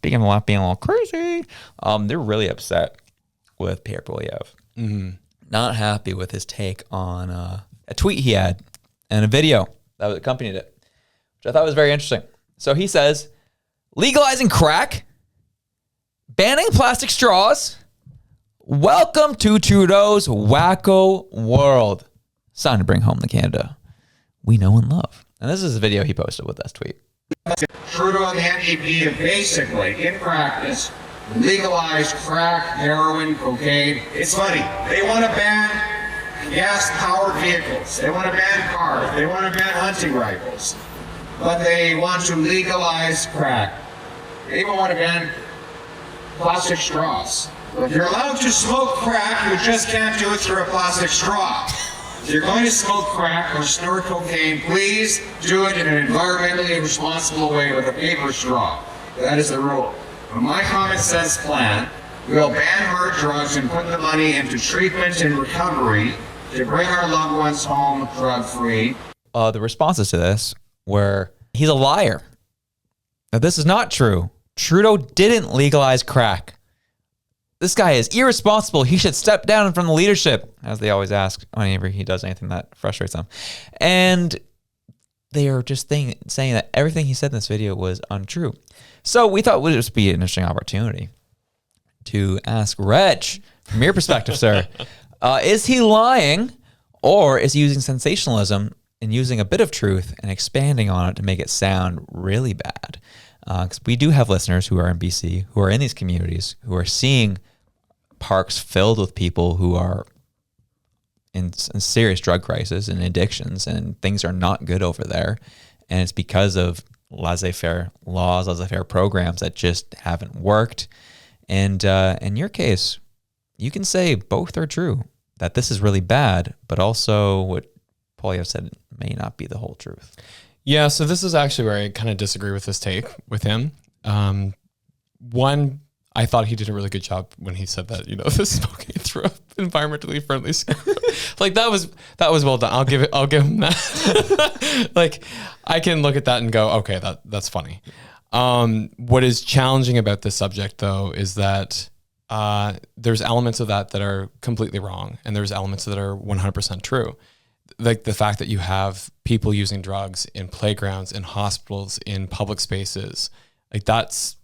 speaking of being a little crazy, they're really upset with Pierre Poilievre. Mm-hmm. Not happy with his take on a tweet he had and a video that accompanied it, which I thought was very interesting. So he says, legalizing crack, banning plastic straws, welcome to Trudeau's wacko world. It's time to bring home the Canada we know and love. And this is a video he posted with this tweet. Trudeau and the NDP have basically, in practice, legalized crack, heroin, cocaine. It's funny. They want to ban gas-powered vehicles. They want to ban cars. They want to ban hunting rifles. But they want to legalize crack. They even want to ban plastic straws. If you're allowed to smoke crack, you just can't do it through a plastic straw. If you're going to smoke crack or snort cocaine, please do it in an environmentally responsible way with a paper straw. That is the rule. But my common sense plan will ban hard drugs and put the money into treatment and recovery to bring our loved ones home drug-free. The responses to this were, he's a liar. Now, this is not true. Trudeau didn't legalize crack. This guy is irresponsible. He should step down from the leadership, as they always ask whenever he does anything that frustrates them. And they are just saying that everything he said in this video was untrue. So we thought it would just be an interesting opportunity to ask Reg, from your perspective, sir, is he lying, or is he using sensationalism and using a bit of truth and expanding on it to make it sound really bad? Because we do have listeners who are in BC, who are in these communities, who are seeing parks filled with people who are in serious drug crisis and addictions, and things are not good over there. And it's because of laissez-faire laws, laissez-faire programs that just haven't worked. And in your case, you can say both are true, that this is really bad, but also what Poilievre said may not be the whole truth. Yeah, so this is actually where I kind of disagree with this take with him. One, I thought he did a really good job when he said that, the smoking through an environmentally friendly cigarette. Like that was well done. I'll give him that. Like I can look at that and go, okay, that's funny. What is challenging about this subject though is that there's elements of that are completely wrong, and there's elements that are 100% true. Like the fact that you have people using drugs in playgrounds, in hospitals, in public spaces, like that's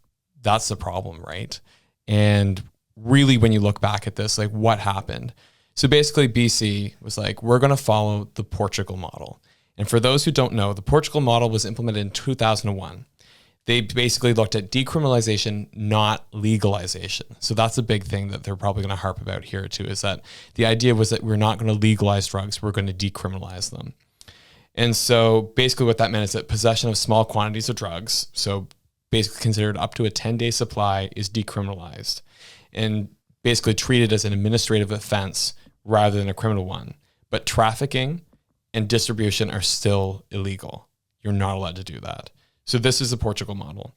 the problem, right? And really, when you look back at this, like what happened? So basically BC was like, we're going to follow the Portugal model. And for those who don't know, the Portugal model was implemented in 2001. They basically looked at decriminalization, not legalization. So that's a big thing that they're probably going to harp about here too, is that the idea was that we're not going to legalize drugs, we're going to decriminalize them. And so basically what that meant is that possession of small quantities of drugs, so basically considered up to a 10-day supply, is decriminalized and basically treated as an administrative offense rather than a criminal one. But trafficking and distribution are still illegal. You're not allowed to do that. So this is the Portugal model.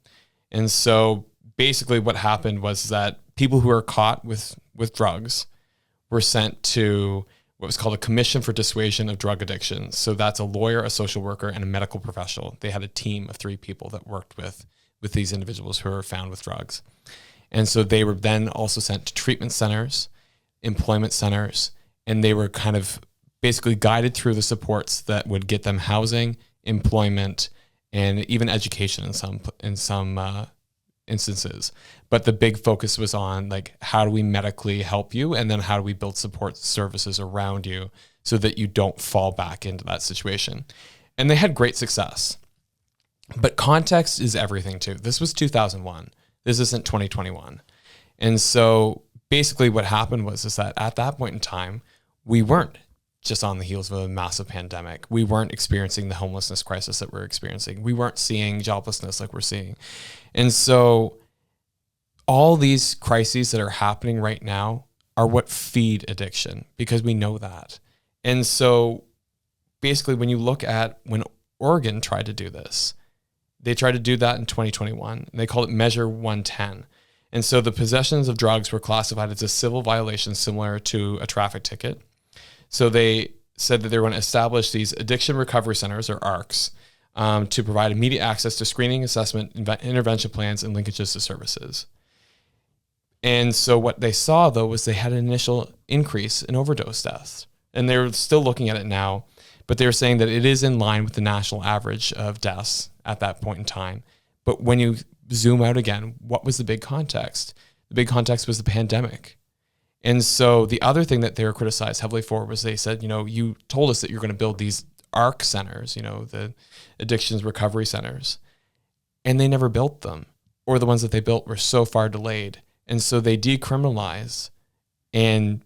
And so basically what happened was that people who are caught with drugs were sent to what was called a Commission for Dissuasion of Drug Addiction. So that's a lawyer, a social worker, and a medical professional. They had a team of 3 people that worked with these individuals who were found with drugs. And so they were then also sent to treatment centers, employment centers, and they were kind of basically guided through the supports that would get them housing, employment, and even education in some instances. But the big focus was on like, how do we medically help you? And then how do we build support services around you so that you don't fall back into that situation? And they had great success. But context is everything too. This was 2001. This isn't 2021. And so basically what happened was that at that point in time, we weren't just on the heels of a massive pandemic. We weren't experiencing the homelessness crisis that we're experiencing. We weren't seeing joblessness like we're seeing. And so all these crises that are happening right now are what feed addiction, because we know that. And so basically when you look at when Oregon tried to do this, they tried to do that in 2021. And they called it Measure 110. And so the possessions of drugs were classified as a civil violation similar to a traffic ticket. So they said that they were going to establish these addiction recovery centers, or ARCs, to provide immediate access to screening, assessment, intervention plans, and linkages to services. And so what they saw, though, was they had an initial increase in overdose deaths. And they're still looking at it now, but they were saying that it is in line with the national average of deaths at that point in time. But when you zoom out again, what was the big context? The big context was the pandemic. And so the other thing that they were criticized heavily for was they said, you told us that you're going to build these ARC centers, the addictions recovery centers, and they never built them, or the ones that they built were so far delayed. And so they decriminalized and,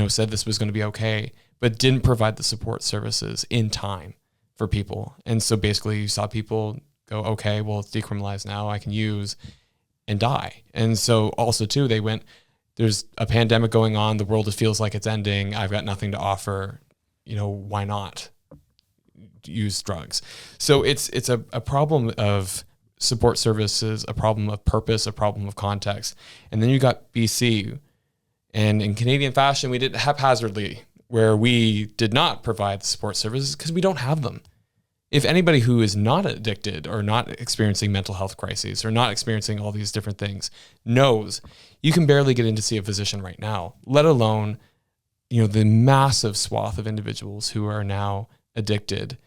said this was going to be okay, but didn't provide the support services in time for people. And so basically you saw people go, okay, well, it's decriminalized now, I can use, and die. And so also too, they went, there's a pandemic going on, the world feels like it's ending, I've got nothing to offer, why not use drugs? So it's a problem of support services, a problem of purpose, a problem of context. And then you got BC, and in Canadian fashion, we did it haphazardly, where we did not provide the support services because we don't have them. If anybody who is not addicted or not experiencing mental health crises or not experiencing all these different things knows, you can barely get in to see a physician right now, let alone, the massive swath of individuals who are now addicted,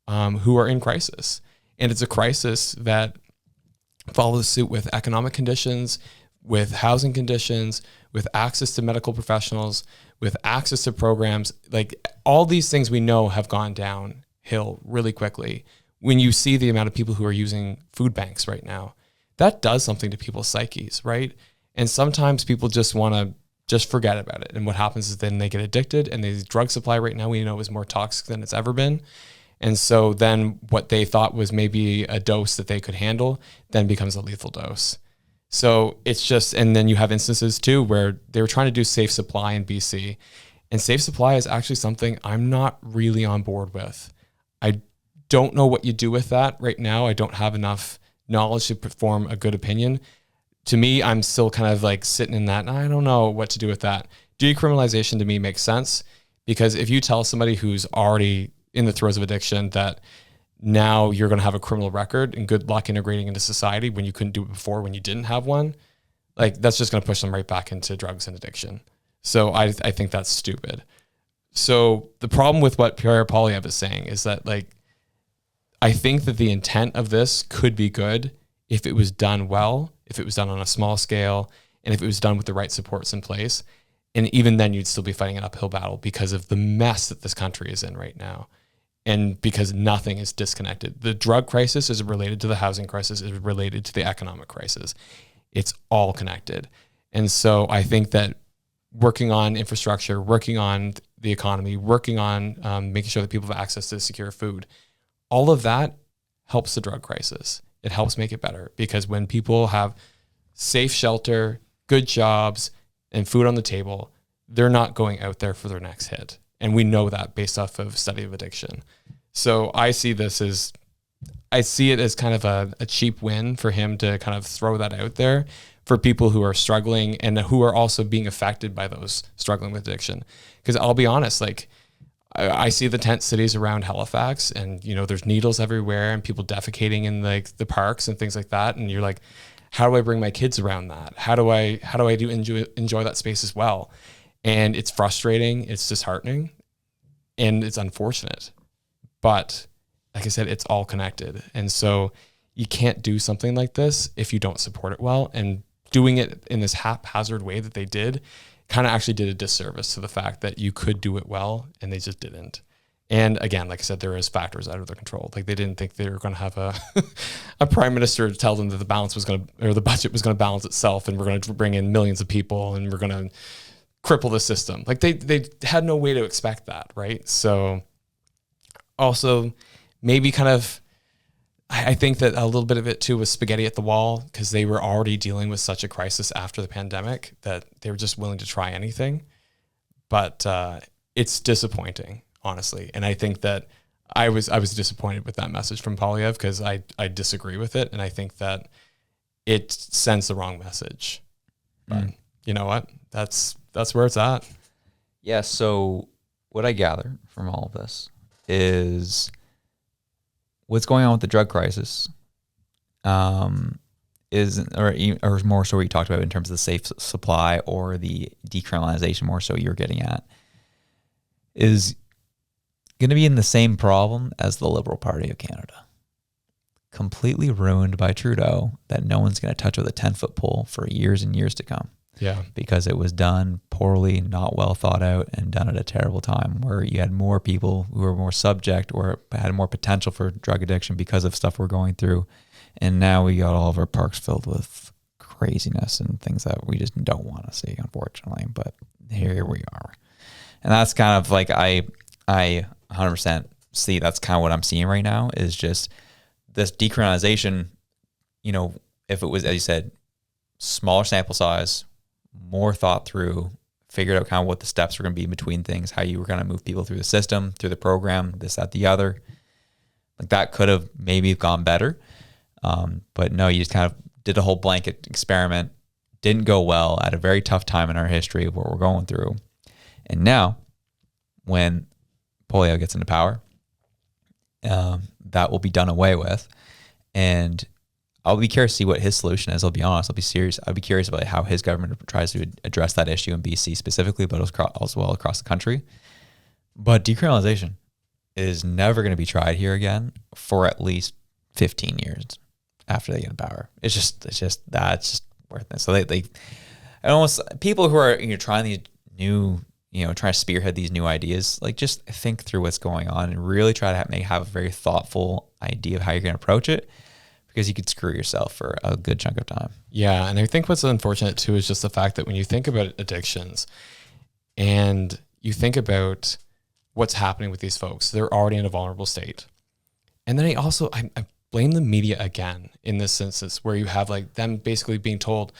who are in crisis. And it's a crisis that follows suit with economic conditions, with housing conditions, with access to medical professionals, with access to programs. Like all these things we know have gone downhill really quickly. When you see the amount of people who are using food banks right now, that does something to people's psyches, right? And sometimes people just want to just forget about it. And what happens is then they get addicted, and the drug supply right now we know is more toxic than it's ever been. And so then what they thought was maybe a dose that they could handle then becomes a lethal dose. So it's just, and then you have instances too where they were trying to do safe supply in BC, and safe supply is actually something I'm not really on board with. I don't know what you do with that right now. I don't have enough knowledge to form a good opinion. To me, I'm still kind of like sitting in that, and I don't know what to do with that. Decriminalization to me makes sense, because if you tell somebody who's already in the throes of addiction that now you're going to have a criminal record and good luck integrating into society when you couldn't do it before when you didn't have one, like that's just going to push them right back into drugs and addiction. So I think that's stupid. So the problem with what Pierre Poilievre is saying is that, like, I think that the intent of this could be good if it was done well, if it was done on a small scale, and if it was done with the right supports in place. And even then you'd still be fighting an uphill battle because of the mess that this country is in right now. And because nothing is disconnected. The drug crisis is related to the housing crisis, is related to the economic crisis. It's all connected. And so I think that working on infrastructure, working on the economy, working on making sure that people have access to secure food, all of that helps the drug crisis. It helps make it better, because when people have safe shelter, good jobs, and food on the table, they're not going out there for their next hit. And we know that based off of study of addiction. So I see it as kind of a cheap win for him to kind of throw that out there for people who are struggling and who are also being affected by those struggling with addiction. Because I'll be honest, like I see the tent cities around Halifax, and there's needles everywhere and people defecating in like the parks and things like that. And you're like, how do I bring my kids around that? How do I enjoy that space as well? And it's frustrating, it's disheartening, and it's unfortunate. But like I said, it's all connected. And so you can't do something like this if you don't support it well. And doing it in this haphazard way that they did kind of actually did a disservice to the fact that you could do it well, and they just didn't. And again, like I said, there is factors out of their control. Like they didn't think they were going to have a prime minister to tell them that the budget was going to balance itself, and we're going to bring in millions of people, and we're going to cripple the system. Like they had no way to expect that, right? So also maybe kind of, I think that a little bit of it too was spaghetti at the wall, because they were already dealing with such a crisis after the pandemic that they were just willing to try anything. But it's disappointing, honestly. And I think that I was disappointed with that message from Poilievre, because I disagree with it, and I think that it sends the wrong message. But you know what? That's where it's at. Yeah, so what I gather from all of this is what's going on with the drug crisis is, or more so what you talked about in terms of the safe supply or the decriminalization, more so you're getting at, is going to be in the same problem as the Liberal Party of Canada. Completely ruined by Trudeau, that no one's going to touch with a 10-foot pole for years and years to come. Yeah. Because it was done poorly, not well thought out, and done at a terrible time where you had more people who were more subject or had more potential for drug addiction because of stuff we're going through. And now we got all of our parks filled with craziness and things that we just don't want to see, unfortunately. But here we are. And that's kind of like, I 100% see, that's kind of what I'm seeing right now, is just this decriminalization, you know, if it was, as you said, smaller sample size, more thought through, figured out kind of what the steps were going to be between things, how you were going to move people through the system, through the program, this, that, the other. Like that could have maybe gone better. But no, you just kind of did a whole blanket experiment, didn't go well at a very tough time in our history of what we're going through. And now when Poilievre gets into power, that will be done away with. And I'll be curious to see what his solution is. I'll be honest. I'll be curious about how his government tries to address that issue in BC specifically, but as well across the country. But decriminalization is never going to be tried here again for at least 15 years after they get in power. It's just worth it. So they almost, people who are, you know, trying these new, you know, trying to spearhead these new ideas, like just think through what's going on and really try to have a very thoughtful idea of how you're going to approach it, because you could screw yourself for a good chunk of time. Yeah. And I think what's unfortunate too is just the fact that when you think about addictions and you think about what's happening with these folks, they're already in a vulnerable state. And then I blame the media again in this instance, where you have like them basically being told,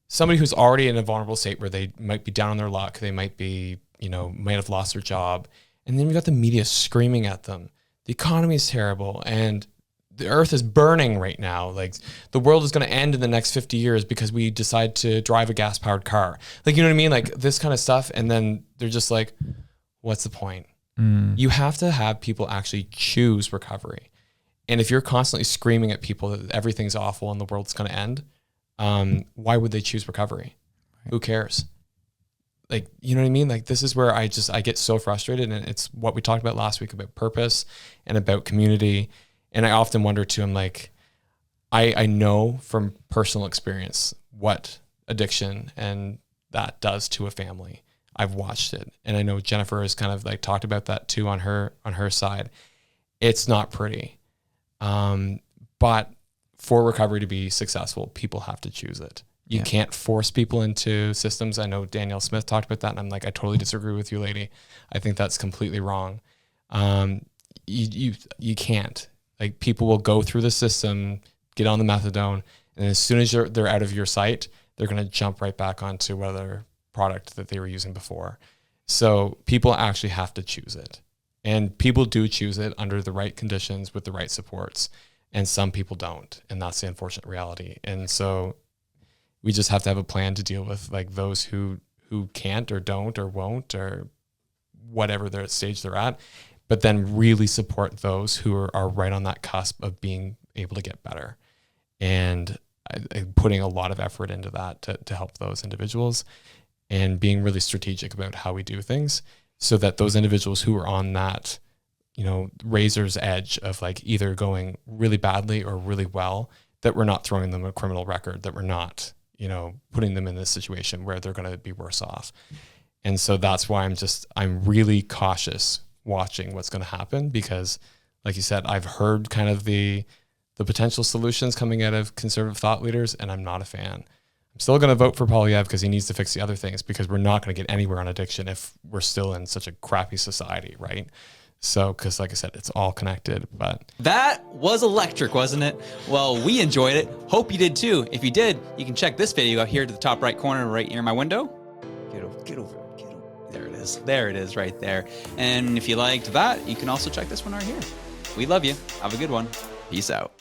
somebody who's already in a vulnerable state where they might be down on their luck, they might be, you know, might have lost their job. And then we got the media screaming at them, the economy is terrible and the earth is burning right now. Like the world is going to end in the next 50 years because we decide to drive a gas powered car. Like, you know what I mean? Like this kind of stuff. And then they're just like, what's the point? You have to have people actually choose recovery. And if you're constantly screaming at people that everything's awful and the world's going to end, why would they choose recovery? Who cares? Like, you know what I mean? Like this is where I get so frustrated, and it's what we talked about last week about purpose and about community. And I often wonder too, I'm like, I know from personal experience what addiction and that does to a family. I've watched it. And I know Jennifer has kind of like talked about that too on her side. It's not pretty. But for recovery to be successful, people have to choose it. You can't force people into systems. I know Danielle Smith talked about that, and I'm like, I totally disagree with you, lady. I think that's completely wrong. You can't. Like people will go through the system, get on the methadone, and as soon as they're out of your sight, they're going to jump right back onto whatever product that they were using before. So people actually have to choose it. And people do choose it under the right conditions with the right supports. And some people don't. And that's the unfortunate reality. And so we just have to have a plan to deal with like those who can't or don't or won't or whatever their stage they're at, but then really support those who are right on that cusp of being able to get better. And putting a lot of effort into that to help those individuals, and being really strategic about how we do things so that those individuals who are on that, you know, razor's edge of like either going really badly or really well, that we're not throwing them a criminal record, that we're not, you know, putting them in this situation where they're going to be worse off. And so that's why I'm really cautious watching what's going to happen, because like you said, I've heard kind of the potential solutions coming out of conservative thought leaders, and I'm not a fan. I'm still going to vote for Poilievre because he needs to fix the other things, because we're not going to get anywhere on addiction if we're still in such a crappy society, right? So, because like I said, it's all connected. But that was electric, wasn't it? Well, we enjoyed it. Hope you did too. If you did, you can check this video out here to the top right corner right near my window. Get over. There it is. There it is right there. And if you liked that, you can also check this one right here. We love you. Have a good one. Peace out.